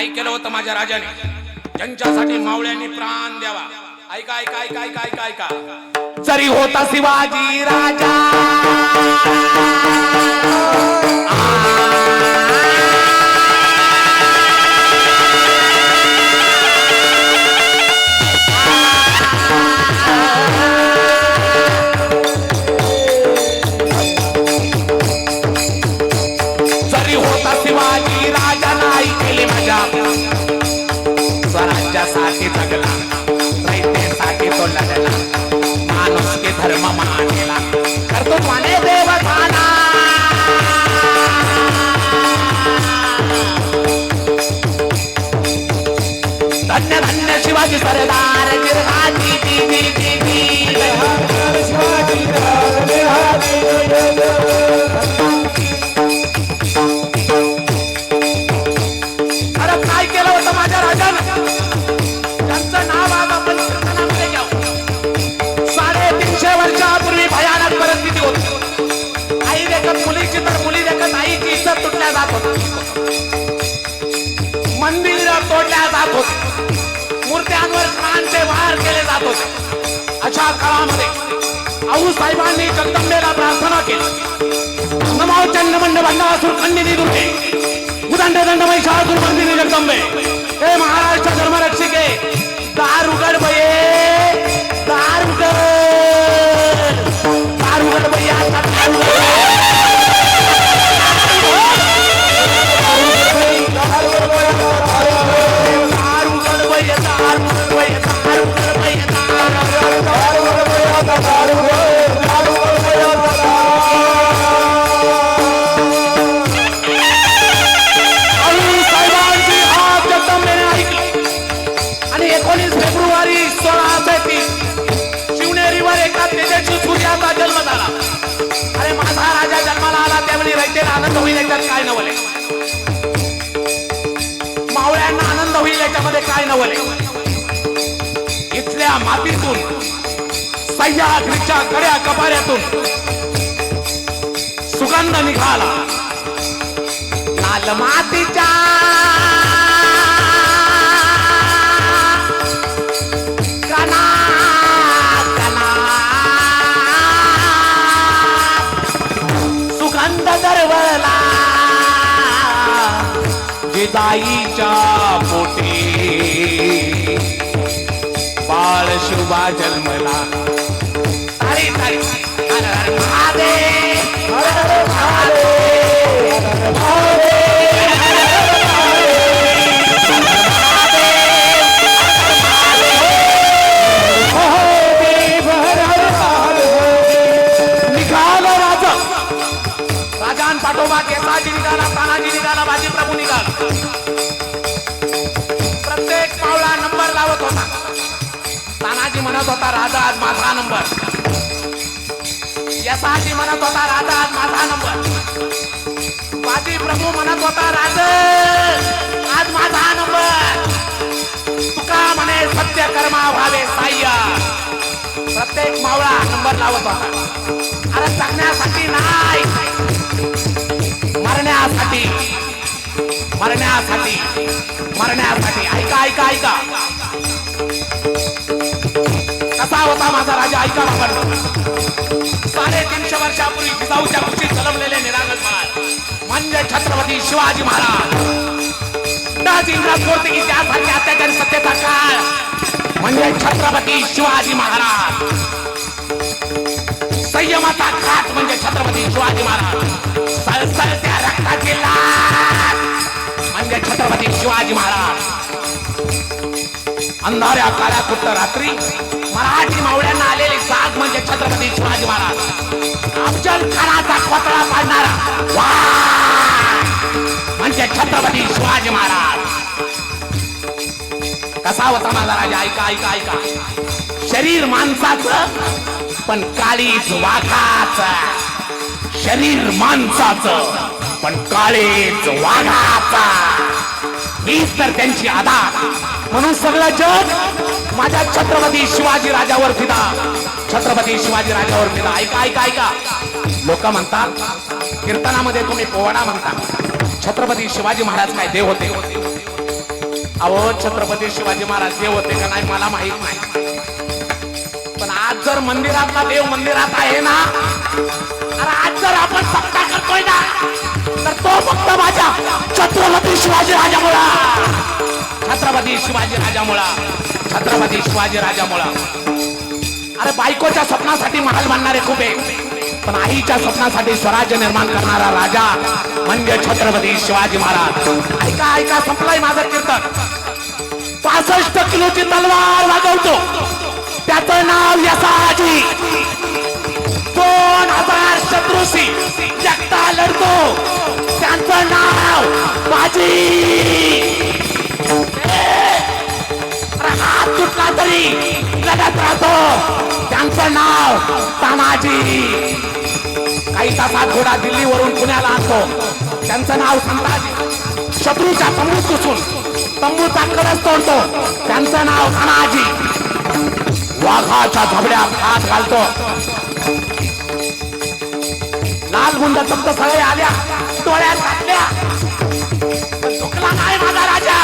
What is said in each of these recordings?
काय केलं होतं माझ्या राजाने, ज्यांच्यासाठी मावळ्यांनी प्राण द्यावा. ऐका ऐका ऐका ऐका ऐका ऐका. जरी होता शिवाजी राजा स्वराज्यासाठी जगला, रयतेसाठी तो लढला, माणूस के धर्म मानेला, कर्तृत्वाने देव झाला. धन्य धन्य शिवाजी सरदार गिरहाटी दी दी दी दी. शिवाजी त्यांचं नाव आज आपण कीर्तनामध्ये घ्यावं. 350 वर्षापूर्वी भयानक परिस्थिती होती. आई देखत मुलीची तर मुली देखत आईची इज्जत तुटल्या जात होती. मंदिर तोडल्या जात होते, मूर्त्यांवर प्राणांचे वार केले जात होते. अशा काळामध्ये आऊसाहेबांनी जगदंबेला प्रार्थना केली. नमो चंडमंड भंडासुर खंडिनी दुर्गे उदंड दंड महिषासुर मर्दिनी जगदंबे. हे महाराष्ट्र धर्मरक्षिके, दार उघड बये, दार उघड, दार उघड बये, आता दार उघड, दार उघड बये, दार उघड बये, दार उघड बये, दार उघड बये, दार उघड बये, दार उघड बये. आणि 19 फेब्रुवारी 1630 शिवनेरीवर एका तेजस्वी सूर्याचा जन्म झाला. अरे माझा राजा जन्माला आला त्यावेळी रयतेला आनंद होईल याच्यात काय नवले, मावळ्यांना आनंद होईल याच्यामध्ये काय नवले. इथल्या मातीतून सह्याद्रीच्या कड्या कपाऱ्यातून सुगंध निघाला. लाल मातीच्या दरवळला जिजाईच्या पोटी बाळ शुभा जन्मला. तारी तारी हर हर महादेव, हर हर महादेव, हर हर पाठोबा केसाजी निघाला, तानाजी निघाला, बाजी प्रभू निघाला. प्रत्येक पावला नंबर लावत होता. तानाजी म्हणत होता राजा आज माझा नंबर, यसाजी म्हणत होता राजा आज माझा नंबर, बाजी प्रभू म्हणत होता राजा आज माझा नंबर. तुका म्हणे सत्य कर्मा व्हावे साह्य. प्रत्येक मावळा नंबर लावत होता. अरे जगण्यासाठी नाही, मरण्यासाठी, मरण्यासाठी, मरण्यासाठी. ऐका ऐका ऐका कसा होता माझा राजा, ऐका बाबा. 350 वर्षापूर्वी जिजाऊच्या कुशीत जन्मलेले निरागस बाळ म्हणजे छत्रपती शिवाजी महाराज. इंग्रज पोर्तुगीज यासारख्या अत्याचारी सत्तेचा काळ म्हणजे छत्रपती शिवाजी महाराज. संयमाचा घाट म्हणजे छत्रपती शिवाजी महाराज. सळसळत्या रक्ताची लाट म्हणजे छत्रपती शिवाजी महाराज. अंधाऱ्या काळ्या कुट्ट रात्री मराठी मावळ्यांना आलेली साथ म्हणजे छत्रपती शिवाजी महाराज. अफजल खानाचा कोतळा पाडणारा वाघ म्हणजे छत्रपती शिवाजी महाराज. कसा होता माझा राजा, ऐका ऐका ऐका. शरीर माणसाचं पण काळीज वाघाचं. शरीर माणसाचं पण काळीज वाघाचा. हीच तर त्यांची आदा. म्हणून सगळं जग माझ्या छत्रपती शिवाजी राजावर फिदा, छत्रपती शिवाजी राजावर फिदा. ऐका ऐका ऐका. लोक म्हणतात कीर्तनामध्ये तुम्ही पोवाडा म्हणता, छत्रपती शिवाजी महाराज काय देव होते? अहो छत्रपती शिवाजी महाराज देव होते का नाही मला माहित नाही, पण आज जर मंदिरातला देव मंदिरात आहे ना, अरे आज जर आपण सप्ताह करतोय ना, तर तो फक्त माझ्या छत्रपती शिवाजी राजामुळा, छत्रपती शिवाजी राजामुळा, छत्रपती शिवाजी राजामुळा. अरे बायकोच्या स्वप्नासाठी महाल बांधणारे खूप आहे, पण आईच्या स्वप्नासाठी स्वराज्य निर्माण करणारा राजा म्हणजे छत्रपती शिवाजी महाराज. ऐका ऐका, संपलाय माझं कीर्तन. 65 किलोची तलवार वाजवतो, त्याचं नाव यसाजी. 2000 शत्रूशी जगता लढतो, त्यांचं नाव बाजी. हात तुटला तरी लढत राहतो, त्यांचं नाव तानाजी. काही तासात घोडा दिल्लीवरून पुण्याला आणतो, त्यांचं नाव संताजी. शत्रूच्या तंबूत घुसून तंबूचा कळस तोडतो, त्यांचं नाव तानाजी. वाघाच्या झबड्यात हात घालतो, लाल गुंड चप्त सगळे आल्या, डोळ्यात घातल्या, पण झुकला नाही माझा राजा.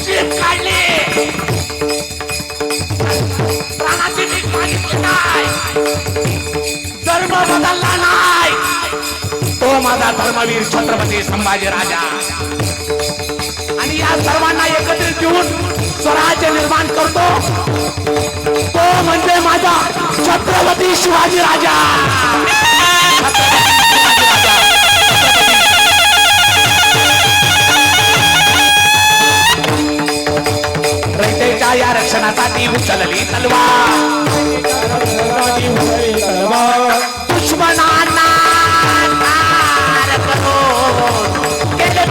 जीभ काढली, प्राणाची भीक मागितली नाही, धर्म बदलला नाही. तो माझा धर्मवीर छत्रपती संभाजी राजा. आणि या सर्वांना एकत्रित घेऊन स्वराज्य निर्माण करतो, तो म्हणजे माझा छत्रपती शिवाजी राजा. रयतेच्या या रक्षणासाठी उचलली तलवार, दुश्मनांना ठार करून केले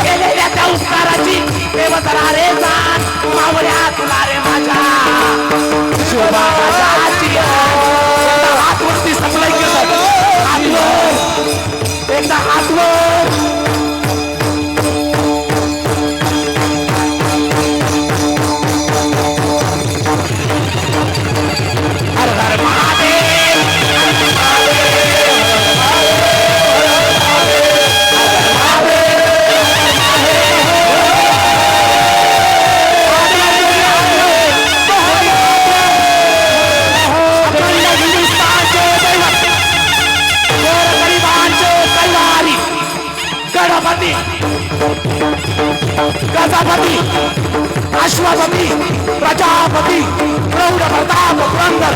केलेल्या त्या उत्काराची देवतरा रे जाण मावळ्या तुला रे माझ्या शिवबाची. हातवरती संपलंय केलं, हातवर एकदा हातवर. हर हर महादेव, गणपती, गजापती, अश्वपती, प्रजापती, प्रौढ प्रताप पुरंदर